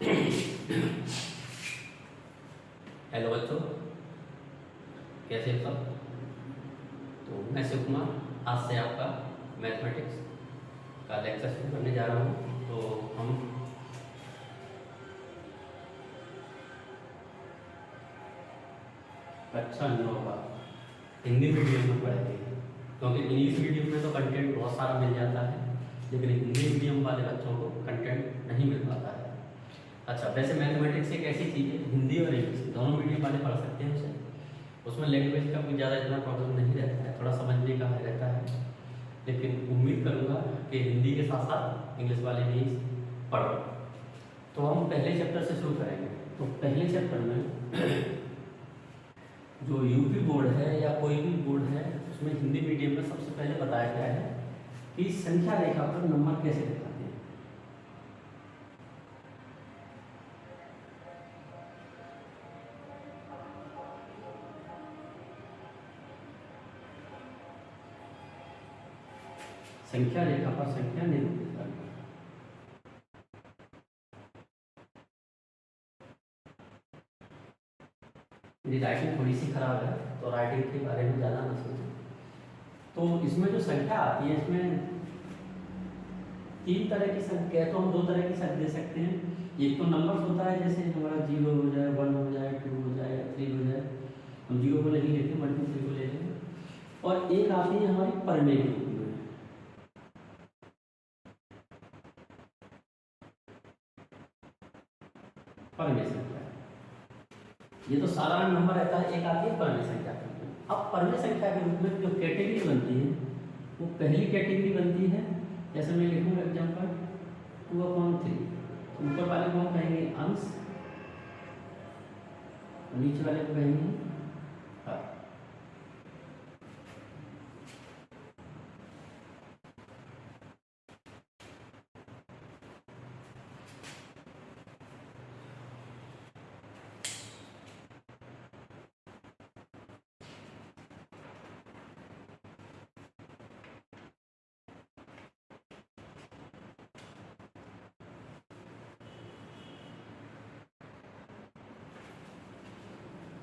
Hello बच्चों, कैसे हैं सब। तो मैं शिव कुमार आज से आपका मैथमेटिक्स का लेक्चर शुरू करने जा रहा हूँ। तो हम कक्षा 9 का हिंदी मीडियम में पढ़ेंगे, क्योंकि इंग्लिश मीडियम में तो कंटेंट बहुत सारा मिल जाता है, लेकिन हिंदी मीडियम वाले बच्चों को कंटेंट नहीं मिल पाता है। अच्छा, वैसे मैथमेटिक्स एक ऐसी चीज़ है, हिंदी और इंग्लिश दोनों मीडियम वाले पढ़ सकते हैं उसे। उसमें लैंग्वेज का कोई ज़्यादा इतना प्रॉब्लम नहीं रहता है, थोड़ा समझने का रहता है। लेकिन उम्मीद करूँगा कि हिंदी के साथ साथ इंग्लिश वाले भी पढ़ो। तो हम पहले चैप्टर से शुरू करेंगे। तो पहले चैप्टर में जो यूपी बोर्ड है या कोई भी बोर्ड है, उसमें हिंदी मीडियम में सबसे पहले बताया गया है कि संख्या रेखा पर नंबर कैसे दिखाते हैं। संख्या रेखा पर संख्या निरूपित करना। मेरी राइटिंग थोड़ी सी खराब है, तो राइटिंग के बारे में ज़्यादा ना सोचें। तो इसमें जो संख्या आती है, इसमें 3 तरह की संख्या, तो हम 2 तरह की संख्या दे सकते हैं। एक तो नंबर होता है, जैसे हमारा 0 हो जाए, 1 हो जाए, 2 हो जाए, 3 हो जाए। हम 0 को नहीं लेते, मल्टीपल को ले लेंगे। और एक आती है हमारी परमेय के रूप में। परमेय संख्या, ये तो साधारण नंबर रहता है। एक आती है परमेय संख्या के रूप में। अब परमेय संख्या के रूप में जो कैटेगरी बनती है, वो पहली कैटेगरी बनती है, जैसे मैं लिखूंगा एग्जाम्पल 2/3। ऊपर वाले को हम कहेंगे अंश, नीचे वाले को कहेंगे हर।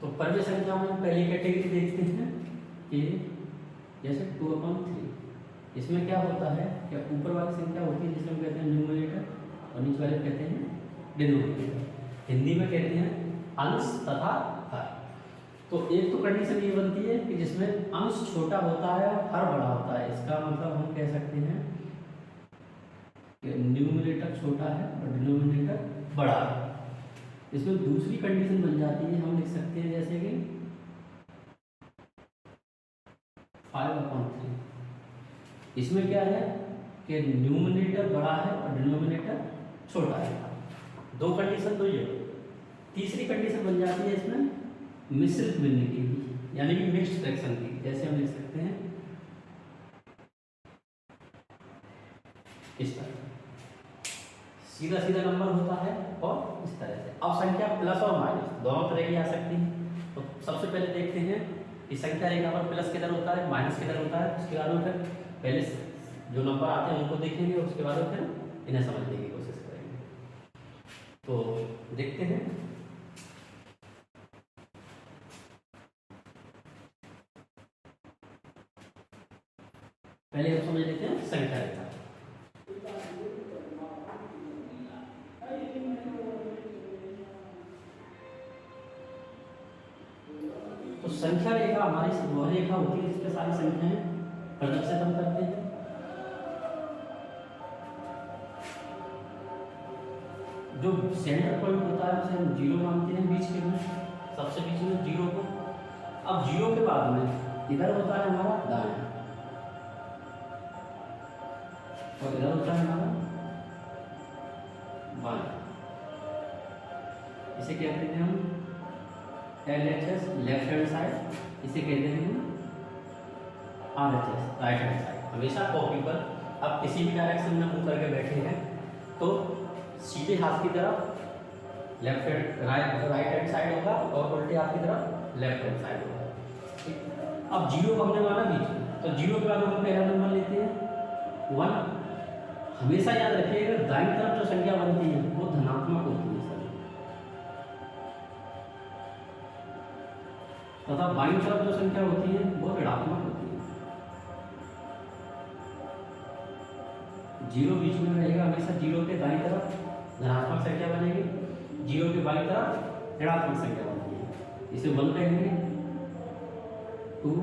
तो परमेय संख्या में पहली कैटेगरी देखते हैं कि जैसे 2/3। इसमें क्या होता है, क्या ऊपर वाली संख्या होती है जिसे हम कहते हैं न्यूमरेटर, और नीचे वाले कहते हैं डिनोमिनेटर। हिंदी में कहते हैं अंश तथा हर। तो एक तो कंडीशन ये बनती है कि जिसमें अंश छोटा होता है और हर बड़ा होता है। इसका मतलब हम कह सकते हैं कि न्यूमरेटर छोटा है और डिनोमिनेटर बड़ा है। इसमें दूसरी कंडीशन बन जाती है, हम लिख सकते हैं जैसे कि 5/3। इसमें क्या है कि न्यूमरेटर बड़ा है और डिनोमिनेटर छोटा है। 2 कंडीशन तो ये। तीसरी कंडीशन बन जाती है इसमें मिश्रित भिन्न की, यानी कि मिक्स्ड फ्रैक्शन की। जैसे हम लिख सकते हैं इस तरह, सीधा सीधा नंबर होता है और इस तरह से। अब संख्या प्लस और माइनस दोनों तरह की आ सकती है। तो सबसे पहले देखते हैं कि संख्या रेखा पर प्लस किधर होता है, माइनस किधर होता है। उसके बाद में फिर पहले जो नंबर आते हैं उनको देखेंगे, उसके बाद में फिर इन्हें समझने की कोशिश करेंगे। तो देखते हैं। पहले हम समझ लेते हैं संख्या रेखा। तो संख्या रेखा हमारी वह रेखा होती है जिसपे सारी संख्याएं प्रदर्शित हम करते हैं। जो सेंटर पॉइंट होता है उसे हम 0 मानते हैं, बीच के में सबसे बीच में 0 को। अब 0 के बाद में इधर होता है हमारा दाएं, और इधर होता है हमारा बाएं। इसे कहते हैं हम LHS लेफ्ट हैंड साइड, इसे कहते हैं RHS राइट हैंड साइड। हमेशा कॉपी पर आप किसी भी डायरेक्शन में मुंह करके बैठे हैं तो सीधे हाथ की तरफ राइट हैंड साइड होगा और उल्टे हाथ की तरफ लेफ्ट हैंड साइड होगा। अब 0 को हमने माना बीच में, तो 0 के बाद हम पहला नंबर लेते हैं 1। हमेशा याद रखिएगा दाईं तरफ जो संख्या बनती है वो धनात्मक होती है। बाईं तरफ जो संख्या होती है वो ऋणात्मक होती है। 0 बीच में रहेगा हमेशा, 0 के दाईं तरफ धनात्मक संख्या बनेगी, 0 के बाईं तरफ ऋणात्मक संख्या बनेगी। इसे 1 कहेंगे, 2,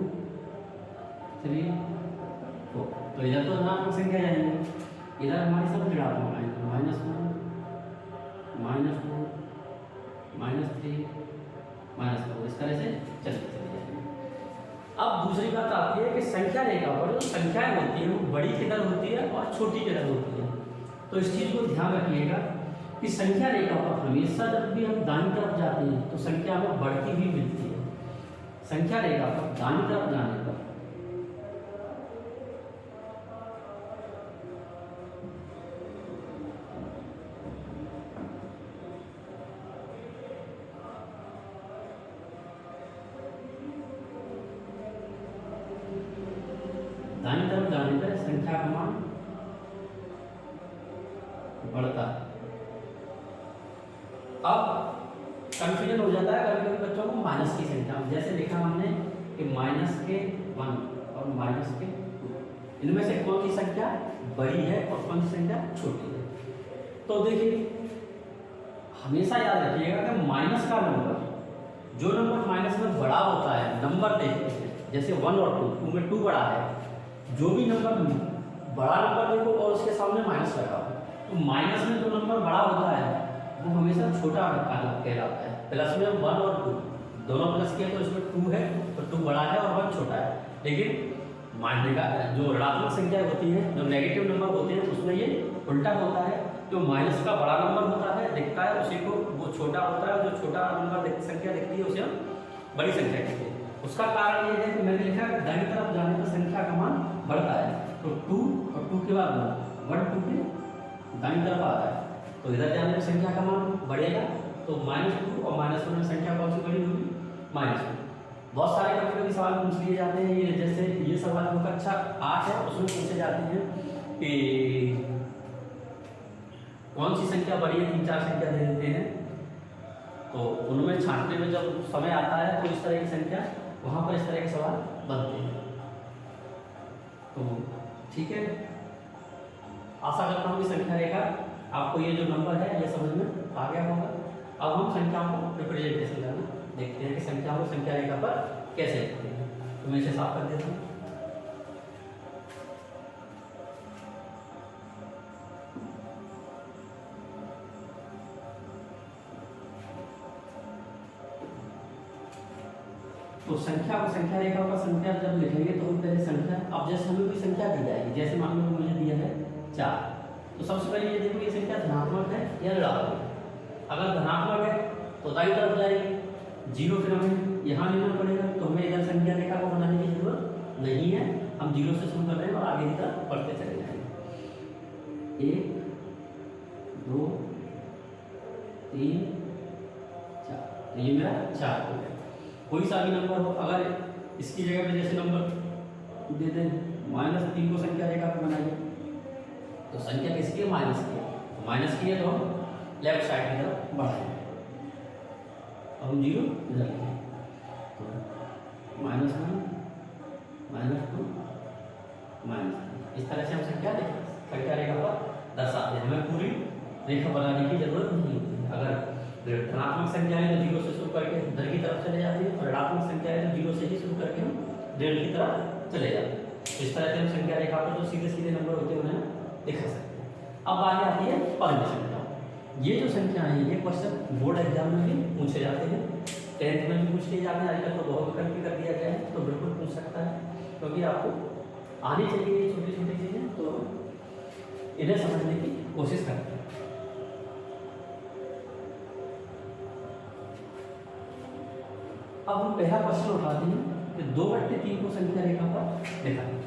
3, 4। तो इधर तो धनात्मक संख्या जाएंगे, इधर हमारी सब ऋणात्मक आएंगे, -1, -2, -3, -4, इस तरह से चलते चले जाएंगे। अब दूसरी बात आती है कि संख्या रेखा पर जो संख्याएं होती हैं वो बड़ी किधर होती है और छोटी किधर होती है। तो इस चीज़ को ध्यान रखिएगा कि संख्या रेखा पर हमेशा जब भी हम दाईं तरफ जाते हैं तो संख्या हमें बढ़ती हुई मिलती है। संख्या रेखा पर दाईं तरफ जाने पर दाईं तरफ जाने पर संख्या का मान बढ़ता है। अब कंफ्यूजन हो जाता है कभी कभी बच्चों को माइनस की संख्या, जैसे लिखा हमने कि -1 और -2, इनमें से कौन सी संख्या बड़ी है और कौन सी संख्या छोटी है। तो देखिए हमेशा याद रखिएगा कि माइनस का नंबर, जो नंबर माइनस में बड़ा होता है, नंबर देखते हैं जैसे 1 और 2 में 2 बड़ा है, जो भी नंबर बड़ा नंबर देखो और उसके सामने माइनस लगा हो, तो माइनस में जो नंबर बड़ा होता है वो हमेशा छोटा कहलाता है। प्लस में 1 और 2 दोनों प्लस किए तो इसमें 2 है, तो 2 बड़ा है और 1 छोटा है। लेकिन मानने का जो ऋणात्मक संख्या होती है, जो नेगेटिव नंबर होते हैं, उसमें ये उल्टा होता है। जो माइनस का बड़ा नंबर होता है दिखता है उसी को वो छोटा होता है, जो छोटा नंबर संख्या दिखती है उसे हम बड़ी संख्या कहते हैं। उसका कारण ये है कि मैंने लिखा कि दाईं तरफ जाने पर संख्या का मान बढ़ता है, तो 2 और 2 के बाद 1 2 के दाईं तरफ आता है, तो इधर जाने पर संख्या का मान बढ़ेगा। तो -2 और -1 में संख्या कौन सी बड़ी होगी? -2। बहुत सारे कभी सवाल पूछ लिए जाते हैं, ये जैसे ये सवाल जो कक्षा 8 है उसमें पूछे जाते हैं कि कौन सी संख्या बड़ी है, 3-4 संख्या दे देते हैं, तो उनमें छांटने में जब समय आता है तो इस तरह की संख्या वहाँ पर इस तरह के सवाल बनते हैं। तो ठीक है, आशा करता हूँ कि संख्या रेखा आपको ये जो नंबर है ये समझ में आ गया होगा। अब हम संख्याओं को रिप्रेजेंटेशन करना देखते हैं कि संख्याओं को संख्या रेखा पर कैसे लिखते हैं। तो मैं इसे साफ कर देता हूँ। तो संख्या को संख्या रेखा पर संख्या जब लिखेंगे तो हम पहले संख्या, अब जैसे हमें कोई संख्या दी जाएगी, जैसे मान लो मुझे दिया है 4, तो सबसे पहले ये देखो ये संख्या धनात्मक है या ऋणात्मक है। अगर धनात्मक है तो दाईं तरफ जाएगी, 0 फिर हमें यहाँ लेना पड़ेगा, तो हमें इधर संख्या रेखा को बनाने की जरूरत नहीं है। हम 0 से शुरू कर रहे हैं और आगे की तरफ बढ़ते चले जाएंगे। 1 2 3 4, ये मेरा 4 हो गया। कोई सा भी नंबर हो, अगर इसकी जगह पे जैसे नंबर दे दें -3 को संख्या रेखा पर बनाइए, तो संख्या किसकी है? माइनस की है। माइनस की है तो हम लेफ्ट साइड की तरफ बढ़ाएंगे। अब हम 0 इधर लिखेंगे, तो -1 -2 -3, इस तरह से हम संख्या रेखा पर दर्शाते हैं। हमें पूरी रेखा बनाने की जरूरत नहीं होती। अगर धनात्मक संख्या है तो 0 से शुरू करके इधर की तरफ चले जाती है, और ऋणात्मक संख्या है तो 0 से ही शुरू करके हम डेढ़ की तरफ चले जाते हैं। इस तरह से हम संख्या रेखा पर जो सीधे सीधे नंबर होते हैं उन्हें दिखा सकते हैं। अब आगे आती है परम संख्या। ये जो संख्या है ये क्वेश्चन बोर्ड एग्जाम में भी पूछे जाते हैं, 10th में भी पूछ लिए जाते हैं। आजकल तो बहुत विकल्प कर दिया गया है, तो बिल्कुल पूछ सकता है, क्योंकि आपको आनी चाहिए ये छोटी छोटी चीज़ें, तो इन्हें समझने की कोशिश करते हैं। अब हम पहला क्वेश्चन उठाते हैं कि 2/3 को संख्या रेखा पर दिखाएं।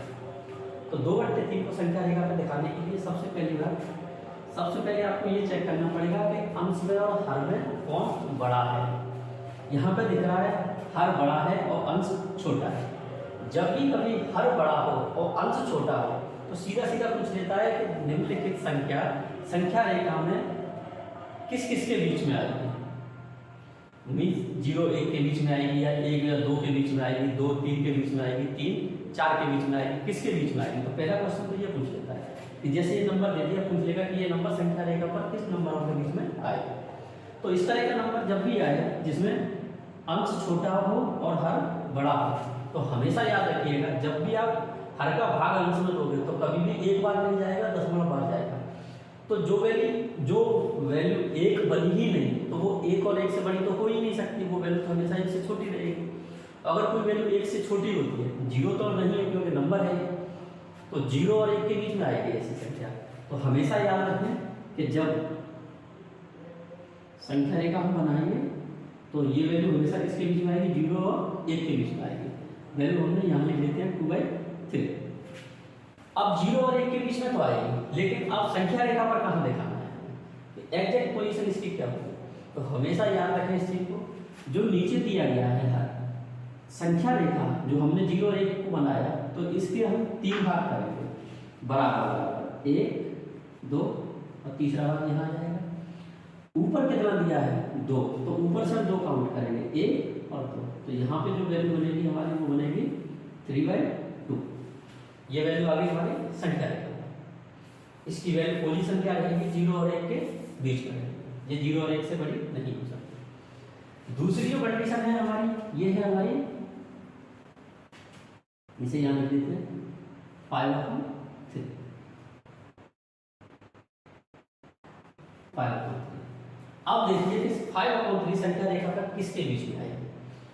तो 2/3 को संख्या रेखा पर दिखाने के लिए सबसे पहले आपको ये चेक करना पड़ेगा कि अंश में और हर में कौन बड़ा है। यहाँ पे दिख रहा है हर बड़ा है और अंश छोटा है। जब भी कभी हर बड़ा हो और अंश छोटा हो तो सीधा सीधा पूछ लेता है कि निम्नलिखित संख्या रेखा में किस किस के बीच में आएगी। मीन्स 0 1 के बीच में आएगी, या 1 या 2 के बीच में आएगी, 2 3 के बीच में आएगी, 3 4 के बीच में आएगी, किसके बीच में आएगी। तो पहला क्वेश्चन तो ये पूछ लेता है कि जैसे ये नंबर दे दिया, पूछ लेगा कि ये नंबर संख्या रेखा पर किस नंबरों के बीच में आएगा। तो इस तरह का नंबर जब भी आए जिसमें अंश छोटा हो और हर बड़ा हो, तो हमेशा याद रखिएगा जब भी आप हर का भाग अंश में दोगे तो कभी भी एक बार नहीं जाएगा, दशमलव बार जाएगा। तो जो वैल्यू एक बनी ही नहीं, तो वो 1 और 1 से बड़ी तो हो ही नहीं सकती, वो वैल्यू तो हमेशा 1 से छोटी रहेगी। अगर कोई वैल्यू 1 से छोटी होती है, 0 तो नहीं है क्योंकि नंबर है, तो 0 और 1 के बीच में आएगी ऐसी संख्या। तो हमेशा याद रखें कि जब संख्या रेखा हम बनाएंगे तो ये वैल्यू हमेशा किसके बीच में आएगी, 0 और 1 के बीच में आएगी। वैल्यू हमने यहाँ लिख देते हैं 2/3। अब 0 और 1 के बीच में तो आएगी, लेकिन अब संख्या रेखा पर कहाँ दिखाना है, एग्जैक्ट पोजीशन इसकी क्या होगी। तो हमेशा याद रखें इस चीज को, जो नीचे दिया गया है हर संख्या रेखा जो हमने 0 और 1 को बनाया, तो इसके हम 3 भाग करेंगे बराबर, 1 2 और तीसरा भाग यहाँ आ जाएगा। ऊपर कितना दिया है 2, तो ऊपर से हम 2 काउंट करेंगे, 1 और 2। तो यहाँ पे जो वैल्यू बनेगी हमारी वो बनेगी 3/2। ये वैल्यू आ गई हमारी संख्या रेखा। इसकी वैल्यू पोजीशन क्या रहेगी, 0 और 1 के बीच में रहेगी, ये 0 और 1 से बड़ी नहीं हो सकती। दूसरी जो कंडीशन है हमारी, ये है हमारी, इसे यहाँ लिख देते हैं 5/3। 5/3। अब देखिए कि 5/3 संख्या रेखा पर किसके बीच में आएगी।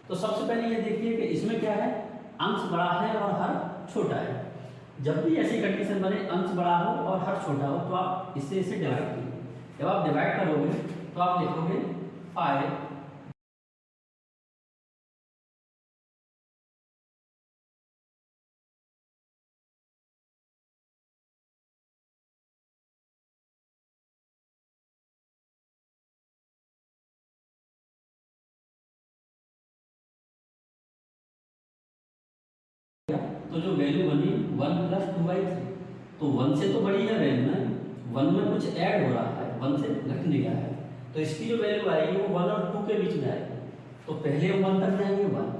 तो सबसे पहले ये देखिए कि इसमें क्या है, अंश बड़ा है और हर छोटा है। जब भी ऐसी कंडीशन बने अंश बड़ा हो और हर छोटा हो, तो आप इसे डिवाइड कीजिए। जब आप डिवाइड करोगे तो आप लिखोगे 5 तो जो वैल्यू बनी 1 + 2/3, तो 1 से तो बड़ी है वैल्यू ना, 1 में कुछ ऐड हो रहा है, 1 से घट नहीं रहा है, तो इसकी जो वैल्यू आएगी वो 1 और 2 के बीच में आएगी। तो पहले हम 1 तक जाएंगे 1,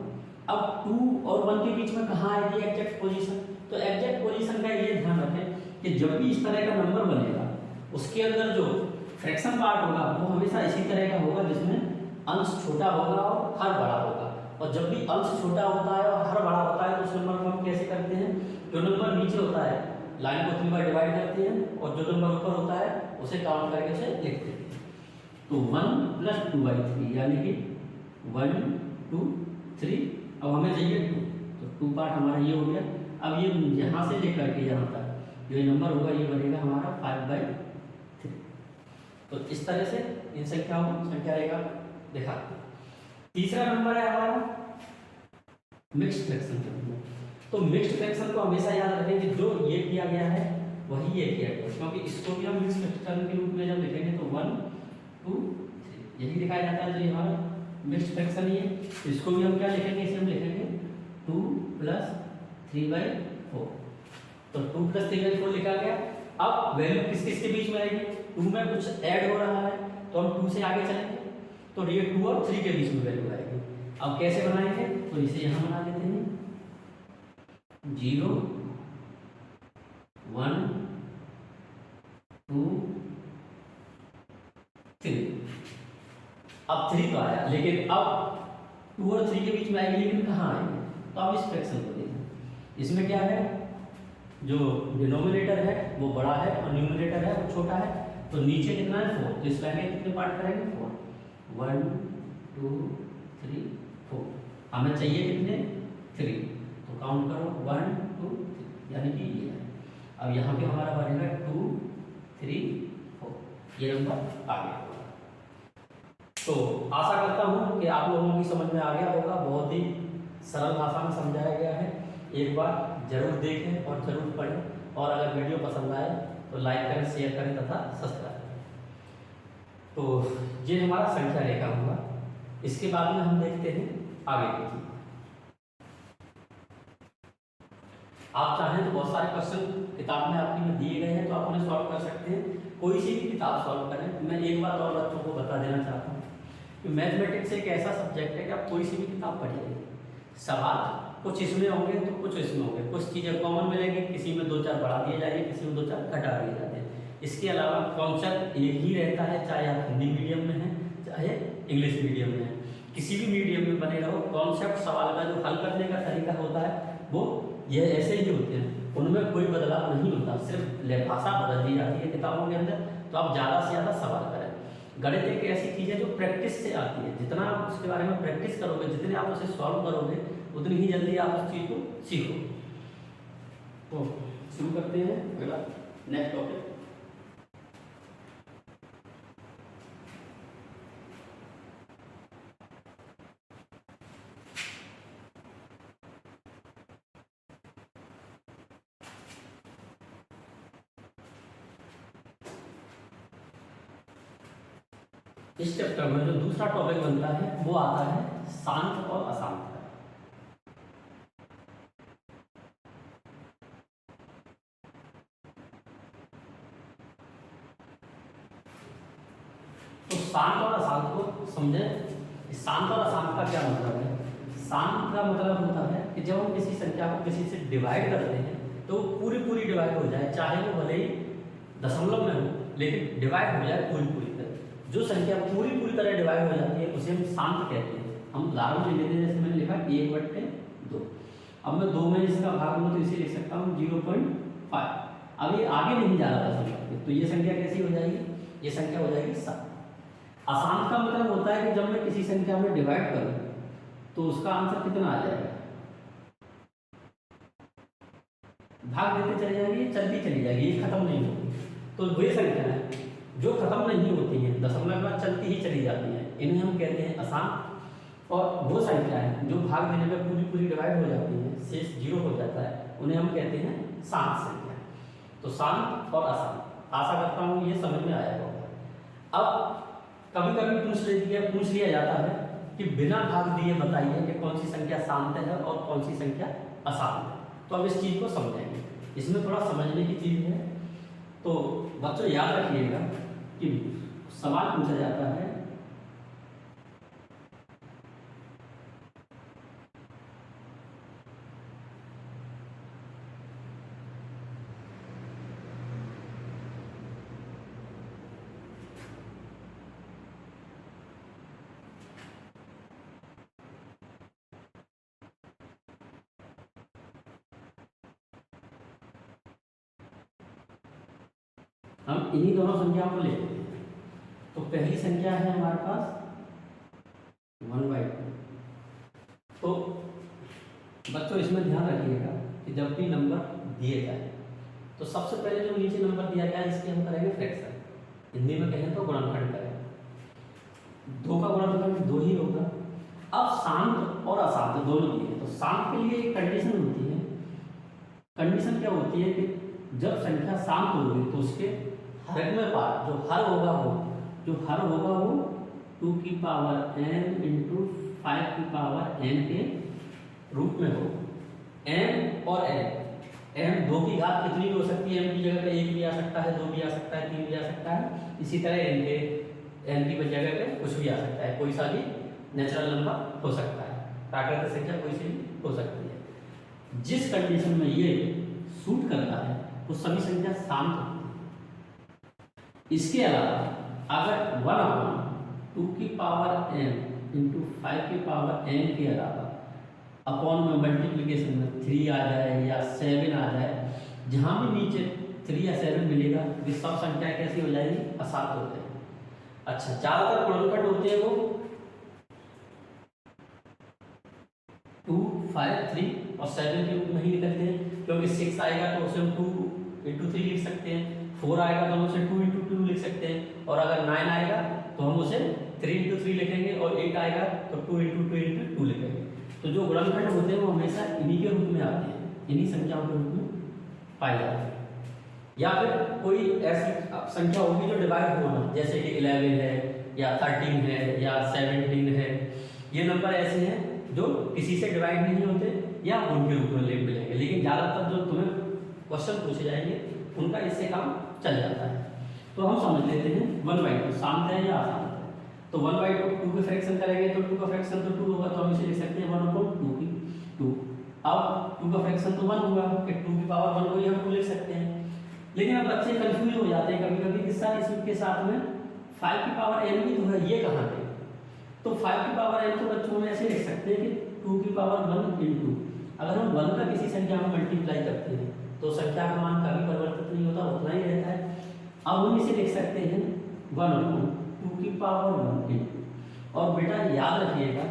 अब 2 और 1 के बीच में कहाँ आएगी एग्जैक्ट पोजीशन। तो एग्जैक्ट पोजीशन का ये ध्यान रखें कि जब भी इस तरह का नंबर बनेगा, उसके अंदर जो फ्रैक्शन पार्ट होगा वो हमेशा इसी तरह का होगा जिसमें अंश छोटा होगा और हर बड़ा होगा। और जब भी अंश छोटा होता है और हर बड़ा होता है तो उस नंबर को हम कैसे करते हैं, जो नंबर नीचे होता है लाइन को 3 बार डिवाइड करते हैं, और जो नंबर ऊपर होता है उसे काउंट करके उसे लिख देते हैं। तो 1 + 2/3 यानी कि 1 2 3। अब हमें चाहिए 2, तो 2 पार्ट हमारा ये हो गया। अब ये यहाँ से लेकर के यहाँ तक जो नंबर होगा ये बनेगा हमारा 5/3। तो इस तरह से इन संख्याओं संख्या रेखा दिखाते हैं। तीसरा नंबर है हमारा मिक्स्ड फ्रैक्शन का नंबर। तो मिक्स्ड फ्रैक्शन को हमेशा याद रखें कि जो ये किया गया है वही ये किया गया, क्योंकि इसको भी हम मिक्स्ड फ्रैक्शन के रूप में जब लिखेंगे तो 1 2 3 यही दिखाया जाता है। जो ये हमारा मिक्स्ड फ्रैक्शन ही है, इसको भी हम क्या लिखेंगे, इसे हम लिखेंगे 2 + 3/4। तो 2 + 3/4 लिखा गया। अब वैल्यू किस किस के बीच में आएगी, 2 में कुछ ऐड हो रहा है तो हम 2 से आगे चलेंगे, तो ये 2 और 3 के बीच में वैल्यू आएगी। अब कैसे बनाएंगे, तो इसे यहाँ बना देते हैं 0 1 2 3। अब 3 तो आया, लेकिन अब 2 और 3 के बीच में आएगी, लेकिन कहाँ आएगी। तो अब इस फ्रैक्शन को देखें, इसमें क्या है, जो डिनोमिनेटर है वो बड़ा है और न्यूमरेटर है वो छोटा है। तो नीचे कितना है 4, तो इस लाइन में कितने पार्ट करेंगे 4, 1 2 3 4। हमें चाहिए कितने 3, तो काउंट करो 1 2 3, यानी कि ये है। अब यहाँ पे हमारा बनेगा 2 3 4, ये नंबर आ गया। तो आशा करता हूँ कि आप लोगों की समझ में आ गया होगा, बहुत ही सरल भाषा में समझाया गया है। एक बार जरूर देखें और जरूर पढ़ें, और अगर वीडियो पसंद आए तो लाइक करें, शेयर करें तथा सब्सक्राइब करें। तो ये हमारा संख्या रेखा हुआ। इसके बाद में हम देखते हैं आगे की चीज। आप चाहें तो बहुत सारे क्वेश्चन किताब में आपकी में दिए गए हैं, तो आप उन्हें सॉल्व कर सकते हैं। कोई सी भी किताब सॉल्व करें। मैं एक बात और बच्चों को बता देना चाहता हूँ कि मैथमेटिक्स एक ऐसा सब्जेक्ट है कि आप कोई सी भी किताब पढ़िए, सवाल कुछ इसमें होंगे तो कुछ इसमें होंगे, कुछ चीज़ें कॉमन मिलेंगी, किसी में 2-4 बढ़ा दिए जाएंगे, किसी में 2-4 घटा दिए जाते हैं। इसके अलावा कॉन्सेप्ट एक ही रहता है, चाहे आप हिंदी मीडियम में हैं चाहे इंग्लिश मीडियम में हैं, किसी भी मीडियम में बने रहो, कॉन्सेप्ट सवाल का जो हल करने का तरीका होता है वो ये ऐसे ही होते हैं, उनमें कोई बदलाव नहीं होता, सिर्फ भाषा बदल दी जाती है किताबों के अंदर। तो आप ज़्यादा से ज़्यादा सवाल करें। गणित एक ऐसी चीज़ है जो प्रैक्टिस से आती है, जितना आप उसके बारे में प्रैक्टिस करोगे, जितने आप उसे सॉल्व करोगे, उतनी ही जल्दी आप उस चीज़ को सीखो। तो शुरू करते हैं अगला नेक्स्ट टॉपिक। इस चैप्टर में जो दूसरा टॉपिक बनता है वो आता है शांत और अशांत का। तो शांत और अशांत को समझें। शांत और अशांत का क्या मतलब है? शांत का मतलब होता है कि जब हम किसी संख्या को किसी से डिवाइड करते हैं तो पूरी पूरी डिवाइड हो जाए, चाहे वो भले ही दशमलव में हो, लेकिन डिवाइड हो जाए पूरी पूरी तरह। जो संख्या पूरी पूरी तरह डिवाइड हो जाती है उसे हम शांत कहते हैं। हम उदाहरण ले लेते हैं, जैसे मैंने लिखा 1/2। अब मैं 2 में इसका भाग लूँ तो इसे लिख सकता हूँ 0.5। अब ये आगे नहीं जा रहा था संख्या, तो ये संख्या कैसी हो जाएगी? ये संख्या हो जाएगी 7। अशांत का मतलब होता है कि जब मैं किसी संख्या में डिवाइड करूँ तो उसका आंसर कितना आ जाएगा? भाग देते चले जाएंगे, चलती चली जाएगी, ये खत्म नहीं होगी। तो वे संख्या है जो खत्म नहीं होती हैं, दशमलव के बाद चलती ही चली जाती हैं, इन्हें हम कहते हैं अशांत। और वो संख्या है जो भाग देने पर पूरी पूरी डिवाइड हो जाती हैं, शेष 0 हो जाता है, उन्हें हम कहते हैं शांत संख्या। तो शांत और अशांत, आशा करता हूँ ये समझ में आया होगा। अब कभी कभी पूछ लिया जाता है कि बिना भाग दिए बताइए कि कौन सी संख्या शांत है और कौन सी संख्या अशांत है। तो अब इस चीज़ को समझेंगे, इसमें थोड़ा समझने की चीज़ है। तो बच्चों याद रखिएगा कि सवाल पूछा जाता है हम इन्हीं दोनों संख्याओं को लेते हैं। तो पहली संख्या है हमारे पास 1/2। तो बच्चों इसमें ध्यान रखिएगा कि जब भी नंबर दिए जाए तो सबसे पहले जो नीचे नंबर दिया गया है इसके हम करेंगे फ्रैक्शन, हिंदी में कहें तो गुणनखंड करें। 2 का गुणनखंड 2 ही होगा। अब शांत और अशांत दोनों दिए, तो शांत के लिए एक कंडीशन होती है। कंडीशन क्या होती है कि जब संख्या शांत होगी तो उसके हर में पार जो हर होगा वो 2 की पावर n इंटू 5 की पावर n के रूप में हो। m और n 2 की घात कितनी भी हो सकती है, m की जगह पे 1 भी आ सकता है, 2 भी आ सकता है, 3 भी आ सकता है। इसी तरह n की जगह पे कुछ भी आ सकता है, कोई सा भी नेचुरल नंबर हो सकता है, प्राकृतिक संख्या कोई सी भी हो सकती है। जिस कंडीशन में ये सूट करता है वो सभी संख्या शांत होती है। इसके अलावा अगर 1/2 की पावर n इंटू 5 की पावर n के अलावा अपॉन में मल्टीप्लिकेशन में 3 आ जाए या 7 आ जाए, जहाँ भी नीचे 3 या 7 मिलेगा ये सब संख्याएं कैसी हो जाएगी? अशांत हो जाएगी। अच्छा, ज्यादातर गुणनखंड होते हैं वो 2, 5, 3 और 7 के रूप में ही निकलते हैं, क्योंकि 6 आएगा तो उसे हम 2 इंटू 3 लिख सकते हैं, 4 आएगा तो हम उसे 2 इंटू 2 लिख सकते हैं, और अगर 9 आएगा तो हम उसे 3 इंटू 3 लिखेंगे, और 8 आएगा तो 2 इंटू 2 इंटू 2 लिखेंगे। तो जो गुणनखंड होते हैं वो हमेशा इन्हीं के रूप में आते हैं, इन्हीं संख्याओं के रूप में पाए जाते हैं। या फिर कोई ऐसी संख्या होगी जो डिवाइड होना, जैसे कि 11 है या 13 है या 17 है, ये नंबर ऐसे हैं जो किसी से डिवाइड नहीं होते या उनके रूप में मिलेंगे, लेकिन ज़्यादातर जो तुम्हें क्वेश्चन पूछे जाएंगे उनका इससे काम चल जाता है। तो हम समझ लेते हैं 1/2 शांत है या अशांत है। तो 1/2 के फ्रैक्शन करेंगे तो 2 का फ्रैक्शन तो 2 होगा, तो हम इसे लिख सकते हैं 1/2 की 2। अब 2 का फ्रैक्शन तो 1 हुआ कि 2 की पावर 1 को ही हम लिख सकते हैं। लेकिन अब बच्चे कंफ्यूज हो जाते हैं कभी कभी इसके साथ में 5 की पावर n भी तो है, ये कहाँ पे? तो 5 की पावर n को बच्चों में ऐसे लिख सकते हैं कि 2 की पावर 1 इंटू, अगर हम 1 का किसी संख्या में मल्टीप्लाई करते हैं तो संख्या का मान कभी परिवर्तित नहीं होता, उतना ही रहता है। अब हम इसे लिख सकते हैं 1/2 की पावर 1 इंटू, और बेटा याद रखिएगा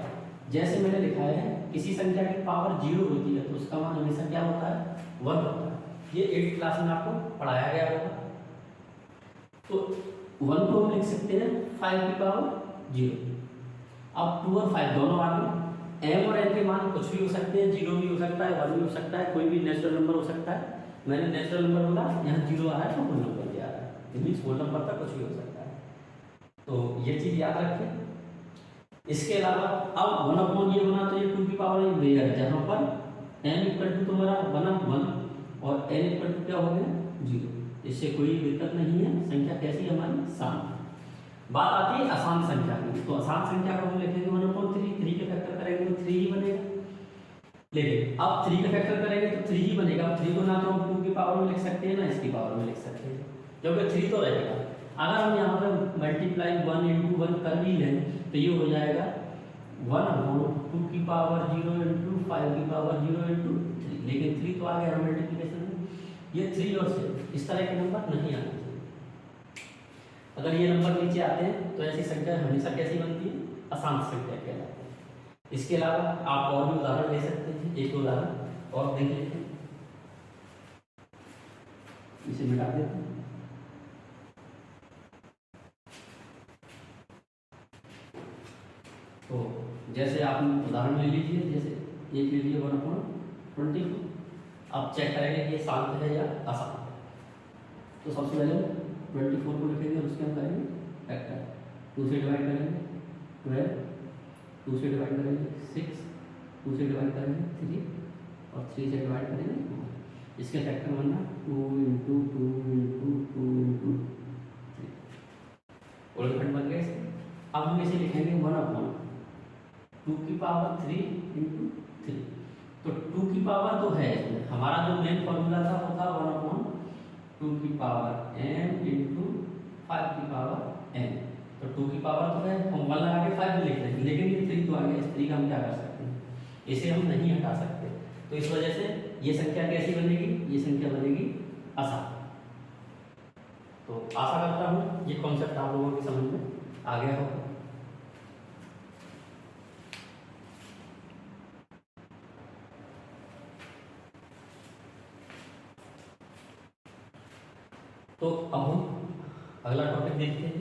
जैसे मैंने लिखा है किसी संख्या की पावर 0 होती है तो उसका मान हमेशा क्या होता है? 1 होता है। ये 8th क्लास में आपको पढ़ाया गया होगा। तो 1 को हम लिख सकते हैं 5 की पावर 0। अब 2 और 5 दोनों आ गए। m और n के मान कुछ भी हो सकते हैं, 0 भी हो सकता है, 1 भी हो सकता है, कोई भी नेचुरल नंबर हो सकता है। मैंने नेचुरल नंबर बोला, यहाँ 0 आ रहा है तो होल नंबर भी आ रहा है, इट मीन्स होल नंबर तक कुछ भी हो सकता है। तो ये चीज़ याद रखें। इसके अलावा अब 1/, ये बना तो ये 2 की पावर है, जहाँ पर m इक्वल टू तुम्हारा बना 1 और n इक्वल टू क्या हो गया 0। इससे कोई दिक्कत नहीं है, संख्या कैसी हमारी? शांत। बात आती है आसान संख्या की, तो आसान संख्या को हम लिखेंगे 1/3, 3 के फैक्टर करेंगे तो 3 ही बनेगा। लेकिन अब 3 का फैक्टर करेंगे तो 3 ही बनेगा। अब 3 को ना तो हम 2 की पावर में लिख सकते हैं ना इसकी पावर में लिख सकते हैं, क्योंकि 3 तो रहेगा। अगर हम यहाँ पर मल्टीप्लाई 1 इंटू 1 कर भी लें तो ये हो जाएगा 1/2 की पावर 0 इंटू 5 की पावर 0 इंटू 3, लेकिन 3 तो आ गया मल्टीप्लिकेशन में। ये 3 और 6 इस तरह के नंबर नहीं आने चाहिए। अगर ये नंबर नीचे आते हैं तो ऐसी संख्या हमेशा कैसी बनती है? आसान संख्या कहलाती है। इसके अलावा आप और भी उदाहरण ले सकते हैं। एक उदाहरण और देख लेते हैं, इसे मिटा देते हैं। तो जैसे आप उदाहरण ले लीजिए, जैसे एक ले लिए 1/24। आप चेक करेंगे कि ये शांत है या अशांत है। तो सबसे पहले 24 को लिखेंगे और उसके हम करेंगे फैक्टर। 2 से डिवाइड करेंगे 12, 2 से डिवाइड करेंगे 6, 2 से डिवाइड करेंगे 3 और 3 से डिवाइड करेंगे 2। इसके फैक्टर बनना 2 इंटू 2 इंटू 2 इंटू 3, उलटखंड बन गए। अब हम इसे लिखेंगे 1/2 की पावर 3 इंटू 3। तो 2 की पावर तो है इसमें, हमारा जो मेन फॉर्मूला था वो था 1/2 की पावर m इंटू 5 की पावर n। तो 2 की पावर तो है, हम 1 लगा के 5 भी लिख देंगे, लेकिन ये 3 तो आ गया। इस 3 का हम क्या कर सकते हैं? इसे हम नहीं हटा सकते। तो इस वजह से ये संख्या कैसी बनेगी? ये संख्या बनेगी आसान। तो आशा करता हूँ ये कॉन्सेप्ट आप लोगों की समझ में आ गया होगा। तो अब हम अगला टॉपिक देखते हैं।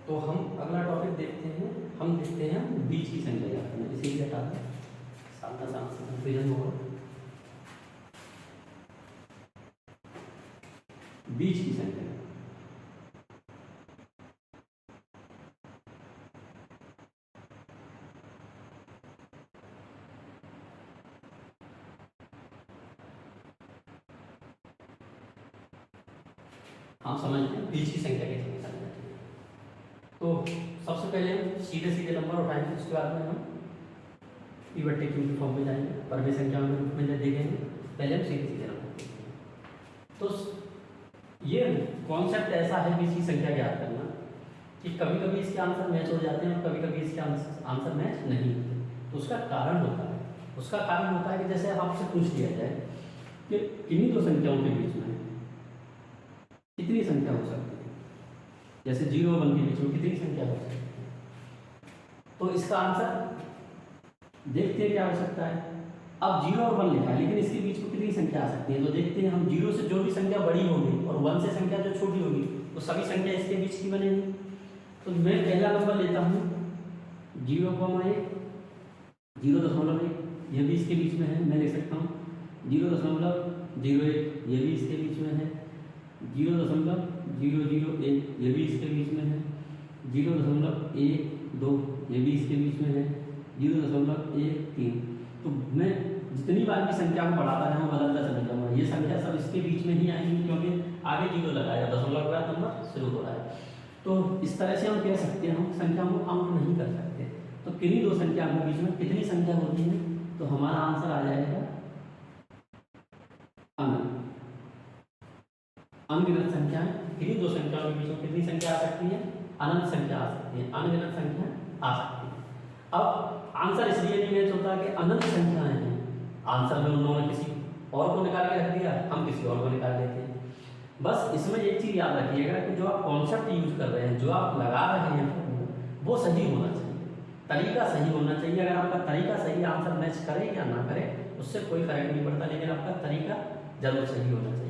तो हम अगला टॉपिक देखते हैं, हम देखते हैं बीच की संख्या। इसे ही हटा दें, सामना सामने कंफ्यूजन होगा। बीच की संख्या हम समझते हैं बीच की संख्या कैसे निकालनी चाहिए। तो सबसे पहले हम सीधे सीधे नंबर उठाएंगे, उसके बाद में हम पी बट्टे क्यू की फॉर्म में जाएंगे, परवे संख्या में रूप में देखेंगे। पहले हम सीधे सीधे नंबर देखेंगे। तो ये कॉन्सेप्ट ऐसा है बीच की संख्या ज्ञात करना कि कभी कभी इसके आंसर मैच हो जाते हैं और कभी कभी इसके आंसर मैच नहीं होते। तो उसका कारण होता है, उसका कारण होता है कि जैसे आपसे पूछ लिया जाए कि किन्हीं दो संख्याओं के बीच में कितनी संख्या हो सकती है, जैसे 0 और 1 के बीच में कितनी संख्या हो सकती है। तो इसका आंसर देखते हैं क्या हो सकता है। अब 0 और 1 लिखा है, लेकिन इसके बीच में कितनी संख्या आ सकती है। तो देखते हैं हम 0 से जो भी संख्या बड़ी होगी और 1 से संख्या जो छोटी होगी वो सभी संख्या इसके बीच की बनेगी। तो मैं पहला नंबर लेता हूँ 0,1, 0.1, यह भी इसके बीच में है। मैं लिख सकता हूँ 0.01, ये भी इसके बीच में है। 0.001, ये भी इसके बीच में है। 0.12, ये भी इसके बीच में है। 0.13। तो मैं जितनी बार भी संख्या को बढ़ाता जाऊँ बदलता चला जाऊँगा, ये संख्या सब इसके बीच में ही आएंगी क्योंकि आगे 0 लगाया, दशमलव के बाद नंबर शुरू हो रहा है। तो इस तरह से हम कह सकते हैं हम संख्या को काउंट नहीं कर सकते। तो किन्हीं दो संख्या के बीच में कितनी संख्या होती है, तो हमारा आंसर आ जाएगा अनगिनत संख्या। किन्हीं दो संख्याओं के बीच में कितनी संख्या आ सकती है, अनंत संख्या आ सकती है, अनगिनत संख्या आ सकती है। अब आंसर इसलिए नहीं मैच होता कि अनंत संख्याएं हैं, आंसर में उन्होंने किसी और को निकाल के रख दिया, हम किसी और को निकाल देते हैं। बस इसमें एक चीज़ याद रखिएगा कि जो आप कॉन्सेप्ट यूज कर रहे हैं, जो आप लगा रहे हैं वो सही होना चाहिए, तरीका सही होना चाहिए। अगर आपका तरीका सही आंसर मैच करे या ना करे उससे कोई फर्क नहीं पड़ता, लेकिन आपका तरीका जरूर सही होना चाहिए।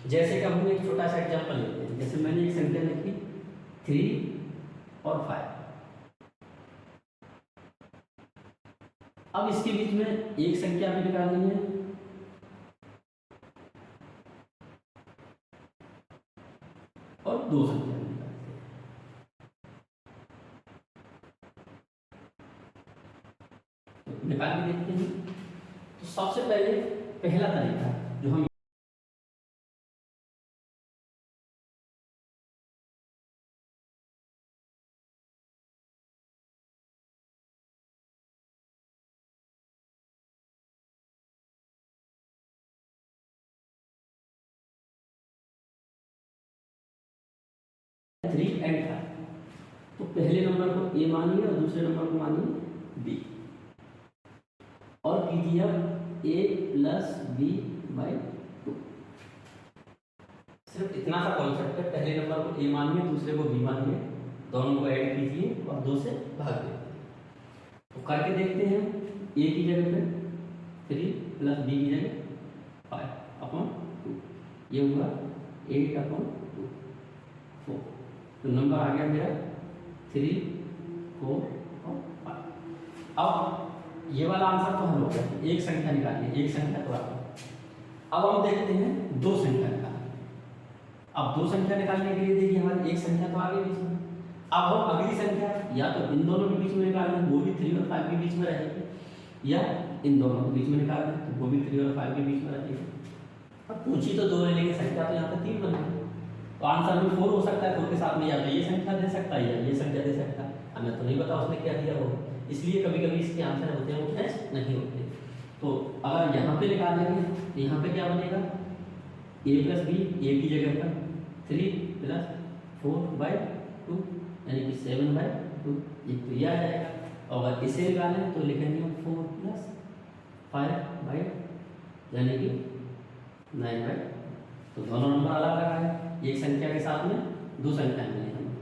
जैसे कि हम एक छोटा सा एग्जाम्पल लेते हैं, जैसे मैंने एक संख्या लिखी 3 और 5। अब इसके बीच में एक संख्या भी निकालनी है और दो संख्या भी निकालते हैं। तो निकाल के देखते हैं। तो सबसे पहले पहला तरीका जो हम थ्री एंड 5, तो पहले नंबर को ए मानिए और दूसरे नंबर को मानिए बी, और कीजिए अब ए प्लस बी बाई 2। सिर्फ इतना सा कॉन्सेप्ट है, पहले नंबर को ए मानिए दूसरे को बी मानिए, दोनों को ऐड कीजिए और 2 से भाग दीजिए। तो करके देखते हैं, ए की जगह पे 3 प्लस बी की जगह 5/2, ये हुआ 8/2, 4। तो नंबर आ गया मेरा 3, 4 और 5। अब ये वाला आंसर तो हल हो गया, एक संख्या निकालिए, एक संख्या तो आ गई। अब हम देखते हैं दो संख्या निकालने। अब दो संख्या निकालने के लिए देखिए हमारी एक संख्या तो आ गई बीच में। अब हम अगली संख्या या तो इन दोनों के बीच में निकाल दें, वो भी 3 और 5 के बीच में रहेगी, या इन दोनों के बीच में निकाल दें तो वो भी 3 और 5 के बीच में रहेगी। अब पूछी तो दो है लेकिन संख्या तो यहाँ पे 3 बनी, तो आंसर में 4 हो सकता है। 4 के साथ में या तो ये संख्या दे सकता है या ये संख्या दे सकता है, हमें तो नहीं पता उसने क्या दिया होगा, इसलिए कभी कभी इसके आंसर होते हैं वो मैच नहीं होते। तो अगर यहाँ पे निकालेंगे तो यहाँ पे क्या बनेगा, ए प्लस बी, ए की जगह पर 3 प्लस 4/2 यानी कि 7/2, ये तो ये आ जाएगा। और अगर इसे निकालें तो लिखेंगे 4 प्लस 5/2 यानी कि 9/2। तो दोनों नंबर अलग अलग आए, एक संख्या के साथ में दो संख्याएं मिली हमें।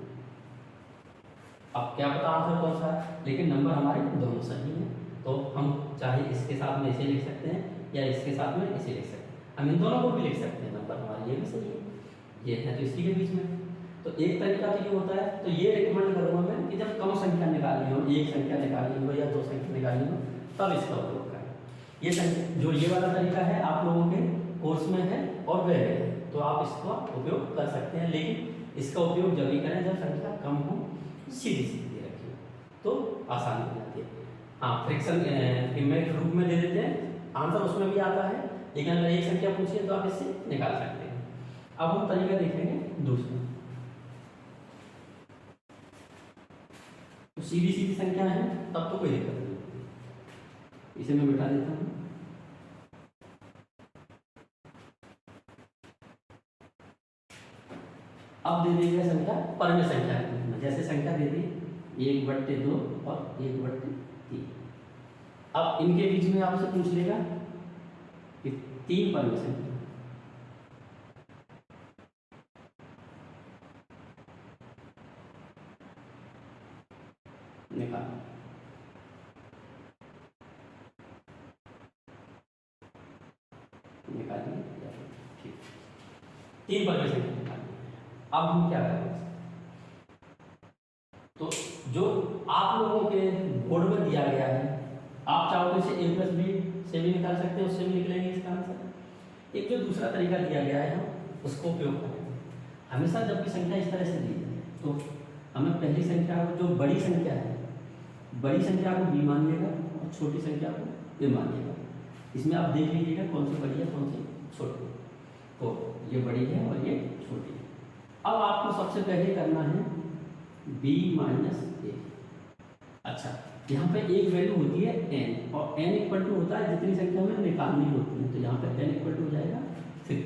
अब क्या पता आंसर कौन सा है, लेकिन नंबर हमारे दोनों सही हैं। तो हम चाहे इसके साथ में इसे लिख सकते हैं या इसके साथ में इसे लिख सकते हैं, हम इन दोनों को भी लिख सकते हैं, नंबर हमारे ये भी सही है, ये है तो इसी के बीच में। तो एक तरीका तो ये होता है। तो ये रिकमेंड करूँगा मैं कि जब कम संख्या निकालनी हो, एक संख्या निकालनी हो या दो संख्या निकालनी हो, तब इसका उपयोग करें। ये संख्या जो ये वाला तरीका है आप लोगों के कोर्स में है और वह है, तो आप इसका उपयोग कर सकते हैं, लेकिन इसका उपयोग जब भी करें जब संख्या कम हो, सीधी सीधी रखिए तो आसानी हो जाती है। हाँ, फ्रैक्शन इमेज रूप में दे देते हैं, आंसर उसमें भी आता है, लेकिन अगर एक संख्या पूछिए तो आप इससे निकाल सकते हैं। अब हम तरीका देखेंगे दूसरा। तो सीधी सीधी संख्या है तब तो कोई दिक्कत नहीं होती, इसे मैं बिठा देता हूँ। अब दे देंगे संख्या परम संख्या के रूप में, जैसे संख्या दे दी 1/2 और 1/3। अब इनके बीच में आपसे पूछ लेगा कि 3 परम संख्या निकालो। निकालिए, ठीक, 3 परम संख्या निकालिए। अब हम क्या करें, तो जो आप लोगों के बोर्ड में दिया गया है, आप चाहो तो इसे a प्लस बी से भी निकाल सकते हैं, उससे भी निकलेंगे इसका आंसर। एक जो दूसरा तरीका दिया गया है हम उसको उपयोग करेंगे। हमेशा जब भी संख्या इस तरह से दी जाए तो हमें पहली संख्या जो बड़ी संख्या है बड़ी संख्या को b मानिएगा और छोटी संख्या को a मानिएगा। इसमें आप देख लीजिएगा कौन सी बड़ी है कौन सी छोटी। तो ये बड़ी है और ये छोटी है। अब आपको सबसे पहले करना है b माइनस ए। अच्छा, यहाँ पे एक वैल्यू होती है n और n इक्वल टू होता है जितनी संख्या में निकालनी होती है। तो यहाँ पे n इक्वल टू हो जाएगा 3।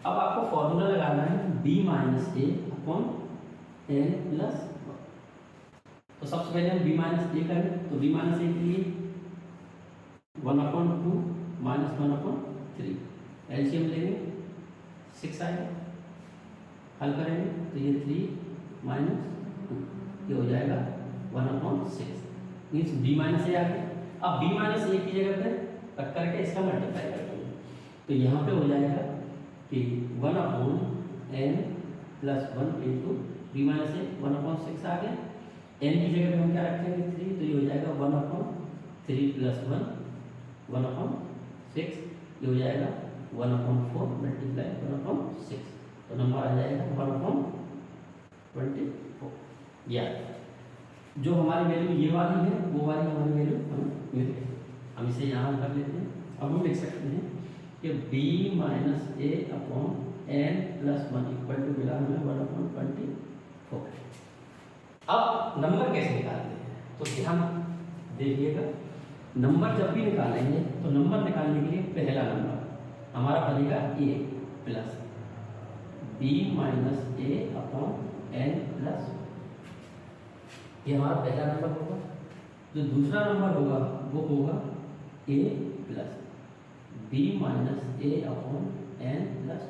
अब आपको फॉर्मूला लगाना है b minus a upon n plus. तो सबसे पहले हम b माइनस ए करें। तो b माइनस ए के लिए 1/2 माइनस 1/3 एलसीएम लेंगे 6 आएगा। हल करेंगे तो ये 3 माइनस 2 ये हो जाएगा 1/6 मीन्स b माइनस ए आ गया। अब b माइनस ए की जगह पर कट करके इसका मल्टीप्लाई कर देंगे। तो यहाँ पे हो जाएगा कि 1/n plus 1 into b minus A 1/6 आ गया। n की जगह पे हम क्या रखेंगे 3। तो ये हो जाएगा 1/3 प्लस 1/6 ये हो जाएगा 1/4 मल्टीप्लाई 1/6। तो नंबर आ जाएगा 1/24। या जो हमारी वैल्यू ये वाली है वो वाली हमारी वैल्यू हमें मिल गई। हम इसे यहाँ कर लेते हैं। अब हम लिख सकते हैं कि b minus a upon n plus 1 equal to मिला हमें 1/24। अब नंबर कैसे निकालते हैं तो ध्यान देखिएगा। नंबर जब भी निकालेंगे तो नंबर निकालने के लिए पहला नंबर हमारा बनेगा a plus b minus a upon n plus. ये हमारा पहला नंबर होगा। जो दूसरा नंबर होगा वो होगा a plus b minus a upon n plus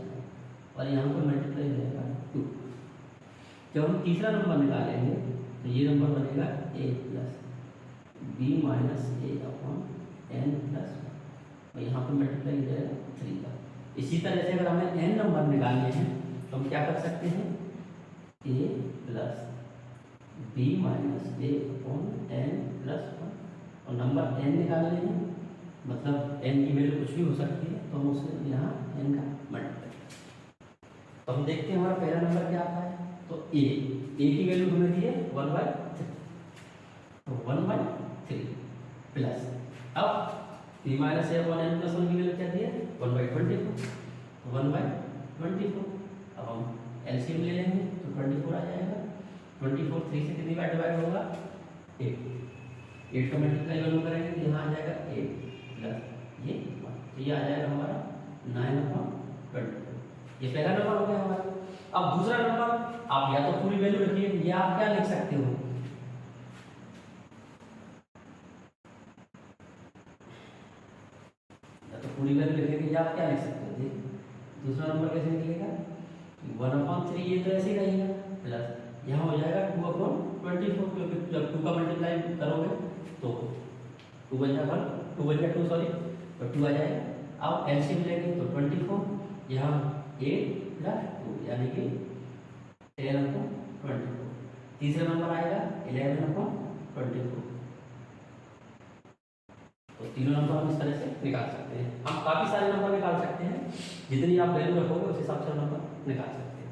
और यहाँ पर मल्टीप्लाई हो जाएगा 2। जब हम तीसरा नंबर निकालेंगे तो ये नंबर बनेगा a plus b minus a upon n plus और यहाँ पर मल्टीप्लाई हो जाएगा 3 का। इसी तरह से अगर हमें n नंबर निकालने हैं तो हम क्या कर सकते हैं a plus b minus a upon n plus 1 और नंबर n निकालने हैं मतलब n की वैल्यू कुछ भी हो सकती है तो हम उसे यहाँ n का मल्टीप्लाई। तो हम देखते हैं हमारा पहला नंबर क्या आता है। तो a की वैल्यू हमें दी है 1/3 तो 1/3 प्लस अब b minus a upon n plus 1 की वैल्यू क्या दी है 1/24 तो 1/24। अब हम एलसीएम ले लेंगे तो 24 आ जाएगा। 24 3 से कितनी बार डिवाइड होगा 8 का मल्टीप्लाई दोनों करेंगे तो यहाँ आ जाएगा 8 प्लस ये 1 तो ये आ जाएगा हमारा 9/24। ये पहला नंबर हो गया हमारा। अब दूसरा नंबर आप या तो पूरी वैल्यू रखिए या आप क्या लिख सकते हो या तो पूरी वैल्यू लिखेंगे या आप क्या लिख सकते हो। देखिए दूसरा नंबर कैसे निकलेगा 1/3 ये तो ऐसे ही रहेगा प्लस यहाँ हो जाएगा 2/24 क्योंकि जब 2 का मल्टीप्लाई करोगे तो 2 बन जाएगा 2 सॉरी तो 2 आ जाएगा। अब एलसीएम लेंगे तो 24 यहाँ 8 प्लस 2 यानी कि 10/24। तीसरा नंबर आएगा 11/24। तो तीनों नंबर हम इस तरह से निकाल सकते हैं। हम काफ़ी सारे नंबर निकाल सकते हैं जितनी आप वैल्यू रखोगे उस हिसाब से नंबर निकाल सकते हैं।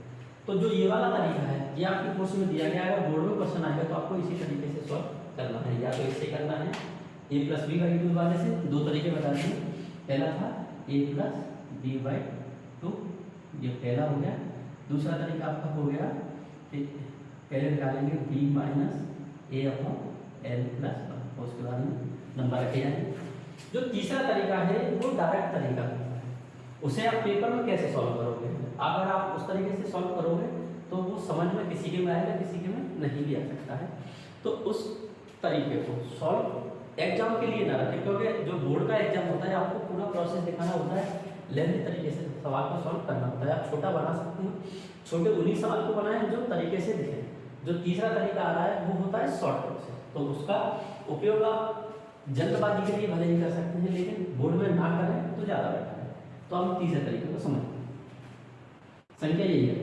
तो जो ये वाला तरीका है ये आपके कोर्स में दिया गया है। अगर बोर्ड में क्वेश्चन आएगा तो आपको इसी तरीके से सॉल्व करना है। या तो इससे करना है a प्लस बी बाई 2 वाले से। दो तरीके बता दिए। पहला था a प्लस बी बाई 2 ये पहला हो गया। दूसरा तरीका आपका हो गया कि पहले निकालेंगे b minus a upon n plus 1 और उसके बाद में नंबर रखे जाएंगे। जो तीसरा तरीका है वो डायरेक्ट तरीका है। उसे आप पेपर में कैसे सॉल्व करोगे। अगर आप उस तरीके से सॉल्व करोगे तो वो समझ में किसी के में आएगा किसी के में नहीं भी आ सकता है। तो उस तरीके को सॉल्व एग्जाम के लिए ना रखें क्योंकि जो बोर्ड का एग्जाम होता है आपको पूरा प्रोसेस दिखाना होता है। लेंथी तरीके से सवाल को सॉल्व करना होता है। आप छोटा बना सकते हैं। छोटे उन्हीं सवाल को बनाएं जो तरीके से दिखे। जो तीसरा तरीका आ रहा है वो होता है शॉर्ट प्रोसेस। तो उसका उपयोग आप जल्दबाजी के लिए भले ही कर सकते हैं लेकिन बोर्ड में ना करें तो ज़्यादा बेटर है। तो हम तीसरे तरीके को समझते हैं। संख्या यही है।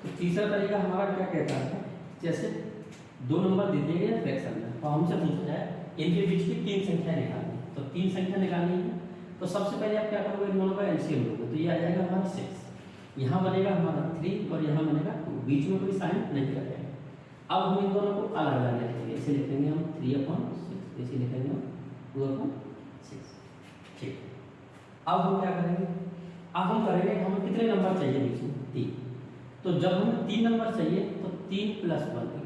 तो तीसरा तरीका हमारा क्या कहता है जैसे दो नंबर दे दिए गए फ्रैक्शन में तो हमसे पूछा जाए इनके बीच की 3 संख्या निकालनी है। तो 3 संख्या निकालनी है तो सबसे पहले आप क्या करोगे इन दोनों का एलसीएम लोगे तो ये आ जाएगा हमारा 6। यहाँ बनेगा हमारा 3 और यहाँ बनेगा 2 बीच में कोई साइन नहीं करेगा। अब हम इन दोनों को अलग अलग लिखेंगे, इसे लिखेंगे हम 3/6, इसे लिखेंगे हम 2/6। ठीक, अब हम क्या करेंगे, अब हम करेंगे, हमें कितने नंबर चाहिए बीच में, 3। तो जब हमें 3 नंबर चाहिए तो 3 + 1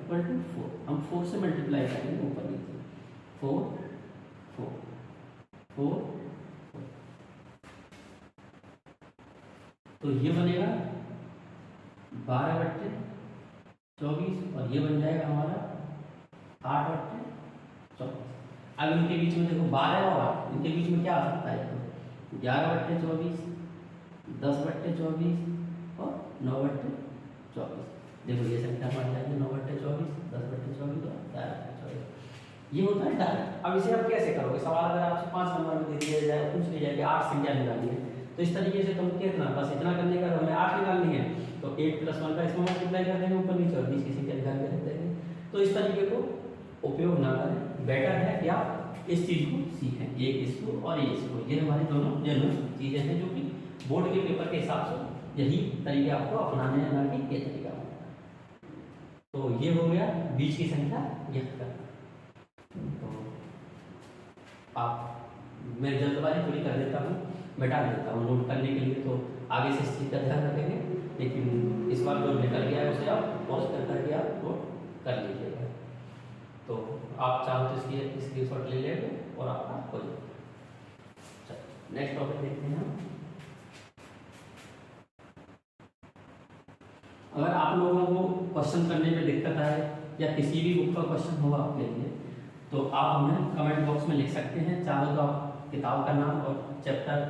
= 4, हम 4 से मल्टीप्लाई करेंगे ऊपर नीचे, 4 4 4 4, तो ये बनेगा 12/24 और ये बन जाएगा हमारा 8/24। अब इनके बीच में देखो 12 और 8, इनके बीच में क्या आ सकता है, तो 11/24, 10/24 और 9/24। देखो ये संख्या हमारी जाएगी 9/24, 10/24 और 11/24। ये होता है डायरेक्ट। अब इसे आप कैसे करोगे, सवाल अगर आपसे 5 नंबर में दे दिया जाए, पूछ लिया जाए कि 8 संख्या निकालनी है, तो इस तरीके से तुम कितना, बस इतना करने का, हमें 8 निकालनी है तो 8 + 1 का इसमें मल्टीप्लाई कर देंगे ऊपर नीचे और बीच की संख्या निकाल के रख देंगे। तो इस तरीके को उपयोग ना करें, बेटर है कि आप इस चीज़ को सीखें, एक इसको और ये इसको। ये हमारी दोनों जनरल चीज़ें हैं जो कि बोर्ड के पेपर के हिसाब से यही तरीके आपको अपनाने हैं, ना कि ये तरीका होता है। तो ये हो गया बीच की संख्या व्यक्त करना। तो आप, मैं जल्दबाजी थोड़ी कर देता हूँ, बैठा देता हूँ नोट करने के लिए, तो आगे से इस चीज़ का ध्यान रखेंगे, लेकिन इस बार जो निकल गया है उसे आप पॉज करके आप नोट कर लीजिएगा। तो आप चाहो तो इसकी स्क्रीनशॉट ले लेंगे और आपका हो जाएगा। चलो नेक्स्ट टॉपिक देखते हैं हम। अगर आप लोगों को क्वेश्चन करने में दिक्कत आए या किसी भी बुक का क्वेश्चन हो आपके लिए, तो आप हमें कमेंट बॉक्स में लिख सकते हैं। चाहो तो आप किताब का नाम और चैप्टर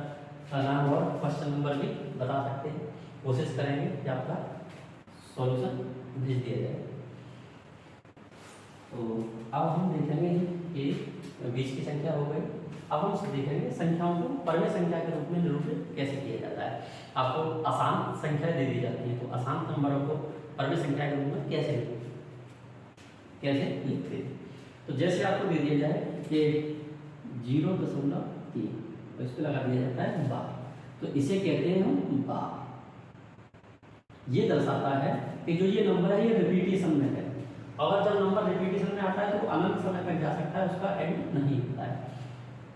का नाम और क्वेश्चन नंबर भी बता सकते हैं, कोशिश करेंगे कि आपका सॉल्यूशन भेज दिया जाए। तो अब हम देखेंगे कि बीच की संख्या हो गई। अब हम देखेंगे संख्याओं को परमे संख्या के रूप में निरूपित कैसे किया जाता है। आपको आसान संख्या दे दी जाती है, तो आसान नंबरों को परमे संख्या के रूप में कैसे लिखते हैं। तो जैसे आपको दे दिया जाए कि 0.3, तो इस पर लगा दिया जाता है 12, तो इसे कहते हैं हम 12। ये दर्शाता है कि जो ये नंबर है ये रिपीटेशन में है। अगर जब नंबर रिपीटेशन में आता है तो अनंत समय तक जा सकता है, उसका एंड नहीं होता है।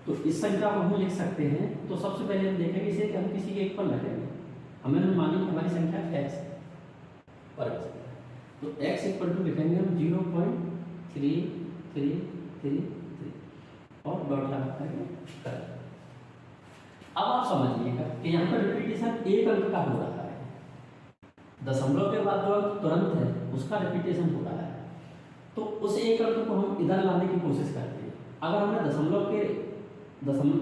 तो इस संख्या को हम लिख सकते हैं। तो सबसे पहले हम देखेंगे इसे कि हम किसी के एक पर रखेंगे। हमें मानी हमारी संख्या x पर, तो x = लिखेंगे हम 0.3333 और डॉट लगा करके कर। अब आप समझिएगा कि यहाँ पर रिपीटेशन एक अंक का हो रहा है, दशमलव के बाद जो अंक तुरंत है उसका रिपीटेशन हो रहा है। तो उस एक अंक को हम इधर लाने की कोशिश करते हैं। अगर हमें दशमलव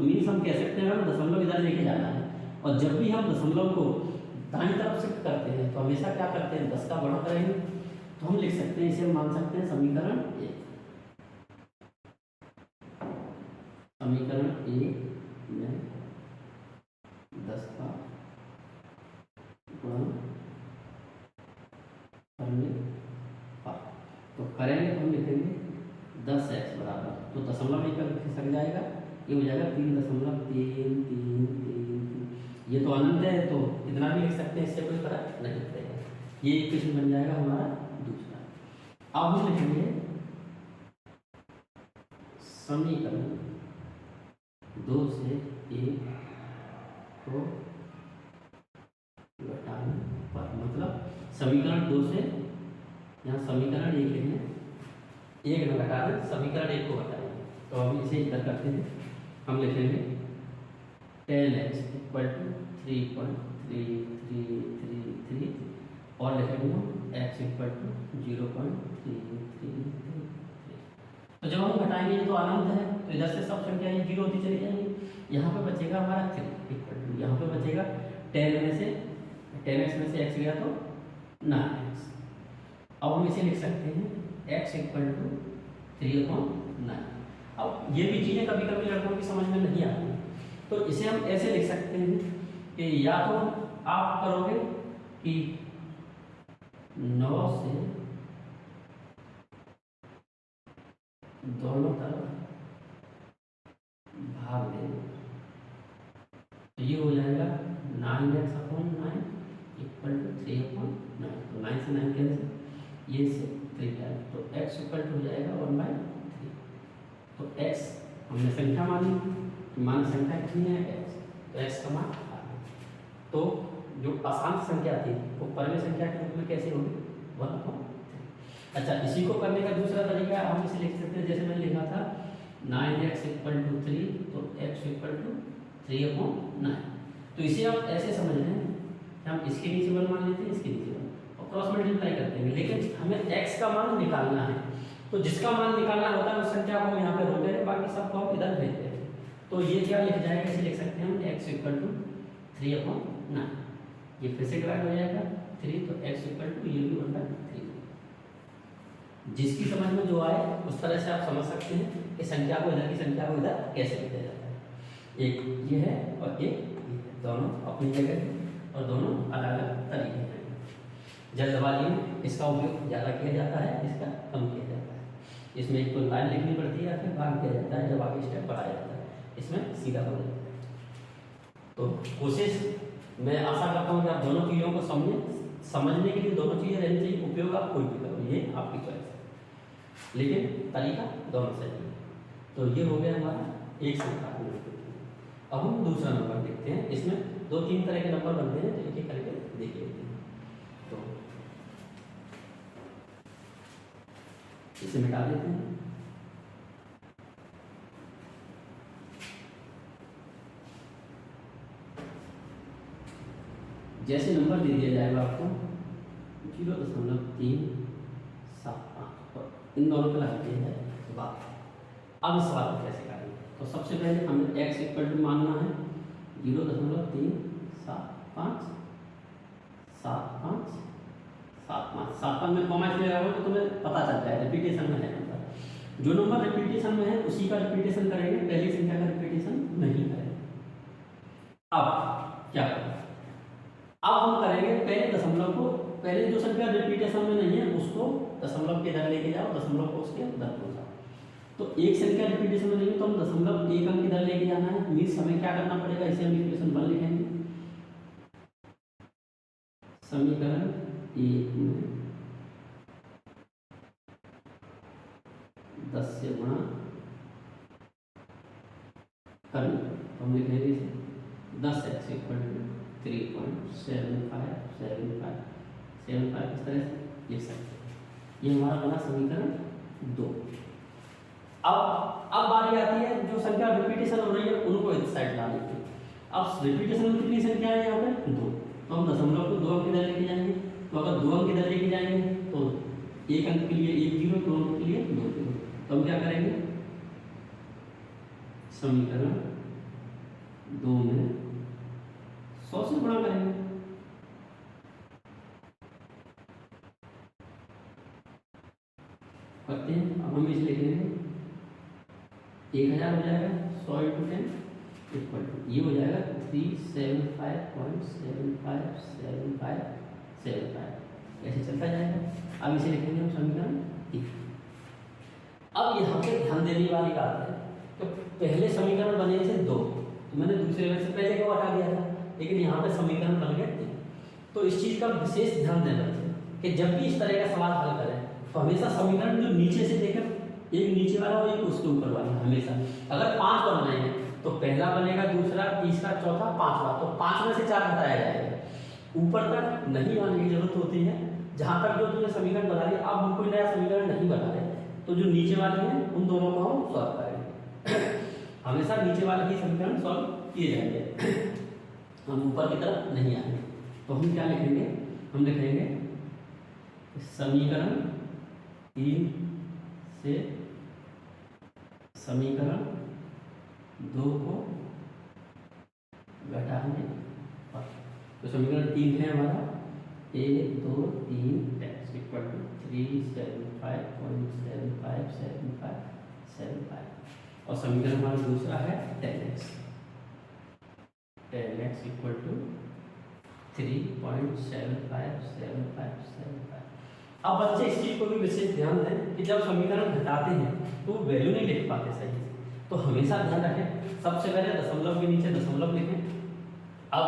मीन्स हम कह सकते हैं हमें दशमलव इधर लेके जाना है, और जब भी हम दशमलव को दाईं तरफ शिफ्ट करते हैं तो हमेशा क्या करते हैं, 10 का बढ़ा करेंगे। तो हम लिख सकते हैं, इसे मान सकते हैं समीकरण 1। समीकरण 1 में 10 का गुणन करने पर, तो करेंगे तो हम लिखेंगे 10x बराबर, तो दशमलव एक अंक खिसक जाएगा, ये हो जाएगा 3.3333। ये तो अनंत है तो इतना भी लिख सकते हैं, इससे कोई फर्क नहीं पड़ेगा। ये इक्वेशन बन जाएगा हमारा दूसरा। अब हम लिखेंगे समीकरण 2 से 1 को घटाने पर, मतलब समीकरण 2 से यहाँ समीकरण 1 है, 1 न घटा दें, समीकरण 1 को घटाएंगे। तो हम इसे इधर करते हैं, हम लिखेंगे 10x = 3.3333 और लिखेंगे x = 0.3333। तो जब हम घटाएंगे तो अनंत है, तो इधर से सब संख्या 0 होती चली जाएंगी। यहाँ पे बचेगा हमारा 3 यहाँ पे बचेगा 10 में से 10x में से x गया तो 9x। अब हम इसे लिख सकते हैं x = 3/9। अब ये भी चीज़ें कभी कभी लड़कों की समझ में नहीं आती, तो इसे हम ऐसे लिख सकते हैं कि या तो आप करोगे कि 9 से दोनों तरफ भाग देंगे, तो ये हो जाएगा 9x/9 = 3/9। तो 9 से 9 कैंसिल, ये से 3 टाइम, तो x इक्वल टू हो जाएगा 1/3। तो x हमने संख्या मानी, मान संख्या कितनी है x, तो x का मान आ गया। तो जो अशांत संख्या थी वो परम संख्या के रूप में कैसे होगी, 1/3। अच्छा, इसी को करने का दूसरा तरीका हम इसे लिख सकते हैं, जैसे मैंने लिखा था 9x इक्वल टू 3, तो x इक्वल टू 3/9। तो इसे आप ऐसे समझ रहे हैं कि हम इसके नीचे 1 मान लेते हैं, इसके नीचे 1 और क्रॉस मल्टीप्लाई करते हैं, लेकिन हमें x का मान निकालना है। तो जिसका मान निकालना होता है उस संख्या को हम यहाँ पे रोक दे रहे हैं, बाकी सबको हम इधर भेज दे रहे हैं। तो ये क्या लिख जाएगा, इसे लिख सकते हैं हम x इक्वल टू 3/9। ये फिर से डिवाइड हो जाएगा 3, तो x इक्वल टू ये भी 1/3। जिसकी समझ में जो आए उस तरह से आप समझ सकते हैं कि संख्या को इधर की संख्या को इधर कैसे लिखा जाता है। एक ये है और एक ये है, दोनों अपनी जगह और दोनों अलग अलग तरीके हैं। जल्दबाजी में इसका उपयोग ज़्यादा किया जाता है, इसका कम किया जाता है। इसमें एक तो लाइन लिखनी पड़ती है या फिर भाग किया जाता है, जब आगे स्टेप बढ़ाया जाता है इसमें सीधा हो जाता है। तो कोशिश मैं आशा करता हूँ कि आप दोनों चीज़ों को समझने के लिए दोनों चीज़ें रहनी चाहिए। उपयोग आप कोई भी करो, ये आपकी चॉइस है, लेकिन तरीका दोनों सही है। तो ये हो गया हमारा एक संख्या। अब हम दूसरा नंबर देखते हैं। इसमें 2-3 तरह के नंबर बनते हैं, तो एक एक करके देख लेते हैं। तो इसे मिटा देते हैं। जैसे नंबर दे दिया जाएगा आपको 0.375 और इन दोनों को लगा दिया जाएगा बात। अब इस सवाल को कैसे करेंगे, तो सबसे पहले हमें x इक्वल टू मानना है 0.375 में कॉमा इसलिए लगाओगे तो तुम्हें पता चल जाए रिपीटेशन में है नंबर। जो नंबर रिपीटेशन में है उसी का रिपीटेशन करेंगे, पहली संख्या का रिपीटेशन नहीं करेंगे। अब क्या करेंगे, अब हम करेंगे पहले दशमलव को, पहले जो संख्या रिपीटेशन में नहीं है उसको दशमलव के इधर लेके जाओ, दशमलव को उसके उधर पहुंचाओ। तो एक संख्या रिपीटेशन में नहीं है तो हम दशमलव एक अंक इधर लेके जाना है, मीन्स हमें क्या करना पड़ेगा, इसे हम इक्वेशन 1 लिखेंगे। समीकरण 1 में 10 से गुणा करना, तो हम लिखेंगे इसे 10x इक्वल टू 3.7575 इस तरह से लिख सकते हैं। ये हमारा बना समीकरण 2। अब बारी आती है जो संख्या रिपीटेशन हो रही है उनको इस साइड ला देते हैं। अब रिपीटेशन में कितनी संख्या है यहाँ पे 2, तो हम दशमलव को 2 अंक इधर लेके जाएंगे। तो अगर 2 अंक इधर लेके जाएंगे तो एक अंक के लिए 1 0, 2 अंक के लिए 2 0। तो हम क्या करेंगे, समीकरण 2 में 100 से गुणा करेंगे। करते हैं। अब हम इसे लिखेंगे 1000 हो जाएगा 100 × 10 इक्वल टू ये हो जाएगा 375.757575 ऐसे चलता जाएगा। अब इसे लिखेंगे हम समीकरण 3। अब यहाँ पे ध्यान देने वाली बात है तो पहले समीकरण बने थे 2, तो मैंने दूसरे में से पहले को हटा दिया था, लेकिन यहाँ पे समीकरण बन गए 3। तो इस चीज़ का विशेष ध्यान देना चाहिए कि जब भी इस तरह का सवाल हल करें तो हमेशा समीकरण जो नीचे से देखें, एक नीचे वाला और एक उसके ऊपर वाला। हमेशा अगर 5 बनना है तो पहला बनेगा, दूसरा, तीसरा, चौथा, 5वां, तो 5 में से 4 हटाया जाएगा। ऊपर तक नहीं आने की जरूरत होती है। जहाँ तक जो तुमने समीकरण बना लिया, अब हम कोई नया समीकरण नहीं बना रहे, तो जो नीचे वाले हैं उन दोनों को हम सॉल्व करेंगे। हमेशा नीचे वाले ही समीकरण सॉल्व किए जाएंगे, हम ऊपर की तरफ नहीं आएंगे। तो हम क्या लिखेंगे, हम लिखेंगे समीकरण 3 से समीकरण 2 को घटाने पर। तो समीकरण 3 है हमारा 1 2 3 x इक्वल टू 375.7575 और समीकरण हमारा दूसरा है 10x इक्वल टू 3.757575। अब बच्चे इस चीज़ को भी विशेष ध्यान दें कि जब समीकरण घटाते हैं तो वैल्यू नहीं लिख पाते सही से, तो हमेशा ध्यान रखें सबसे पहले दशमलव के नीचे दशमलव लिखें। अब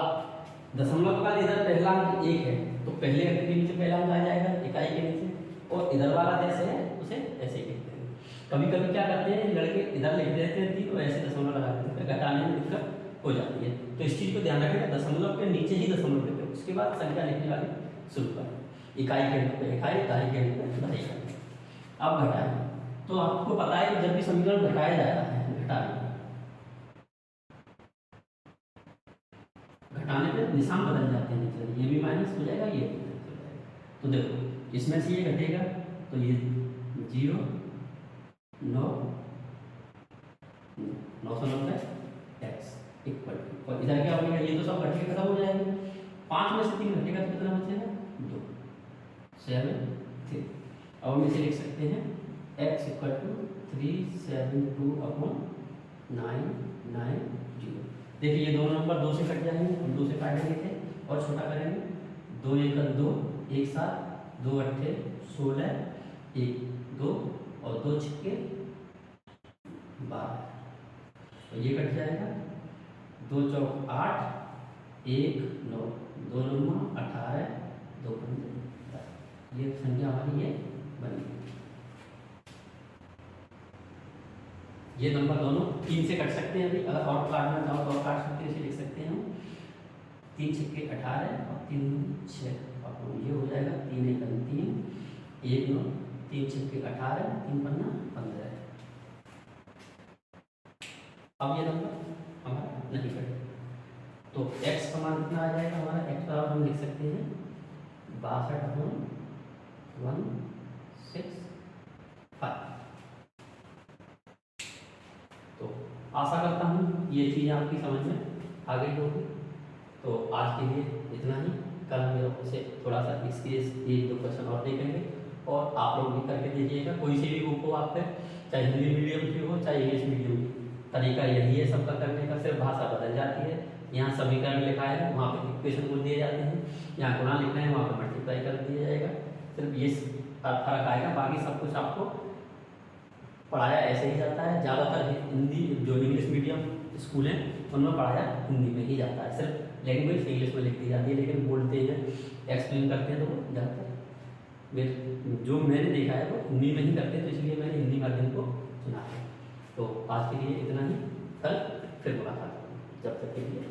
दशमलव का इधर पहला अंक 1 है तो पहले अंक के नीचे पहला अंक आ जाएगा, इकाई के नीचे, और इधर वाला जैसे है उसे ऐसे लिखते हैं। कभी कभी क्या करते हैं लड़के इधर लिख देते हैं 3 और ऐसे दशमलव लगा देते हैं, फिर घटाने में दिक्कत हो जाती है। तो इस चीज़ को ध्यान रखें, दशमलव के नीचे ही दशमलव लिखें, उसके बाद संख्या लिखने वाली शुरू करें। इकाई के अंक पे इकाई, दहाई के अंक पे दहाई करें। अब घटाएं, तो आपको पता है कि जब भी समीकरण घटाया जाता है, घटाने पे निशान बदल जाते हैं, नीचे ये भी माइनस हो जाएगा, ये भी माइनस हो जाएगा। तो देखो इसमें से ये घटेगा तो ये 0 9 990 x इक्वल टू, और इधर क्या हो गया, ये तो सब घट के खत्म हो जाएंगे। 5 में से 3 घटेगा तो कितना बचेगा 2 7 3। अब हम इसे लिख सकते हैं x इक्वल टू 372/990। देखिए ये दोनों नंबर 2 से कट जाएंगे, हम 2 से काटेंगे थे और छोटा करेंगे। 2 1 2 1 7 2 8 16 1 2 और 2 6 12, तो ये कट जाएगा। 2 चौक 8 1 9 2 9 18 2 15 10, ये संख्या हमारी ये बनी। ये नंबर दोनों 3 से कट सकते हैं, अभी अगर और काटना चाहो तो और काट सकते हैं, इसे लिख सकते हैं हम 3 छक्के 18 और 3 6, और ये हो जाएगा 3 1 3 1 9 3 छक्के 18 3 पन्ना 15। अब ये नंबर हमारा नहीं कटे, तो x का मान कितना आ जाएगा हमारा, x बराबर हम लिख सकते हैं 62/165। तो आशा करता हूँ ये चीज़ आपकी समझ में आ गई होगी। तो आज के लिए इतना ही, कल हम लोग से थोड़ा सा इसके 1-2 क्वेश्चन और देखेंगे, और आप लोग भी करके देखिएगा। कोई सी भी बुक हो आप पे, चाहे हिंदी मीडियम की हो चाहे इंग्लिश मीडियम की, तरीका यही है सबका करने का, सिर्फ भाषा बदल जाती है। यहाँ समीकरण लिखा है, वहाँ पे इक्वेशन बोल दिए जाते हैं, यहाँ गुणा लिखना है, वहाँ पे मल्टीप्लाई कर दिया जाएगा। सिर्फ ये फर्क आएगा, बाकी सब कुछ आपको पढ़ाया ऐसे ही जाता है। ज़्यादातर हिंदी जो इंग्लिश मीडियम स्कूल हैं उनमें पढ़ाया हिंदी में ही जाता है, सिर्फ लैंग्वेज इंग्लिश में लिख दी जाती है, लेकिन बोलते हैं एक्सप्लेन करते हैं तो वो ज़्यादातर जो मैंने देखा है वो हिंदी में ही करते हैं, तो इसलिए मैंने हिंदी माध्यम को चुना है। तो आज के लिए इतना ही, कल फिर मुलाकात होगी, जब तक के लिए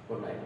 गुड नाइट।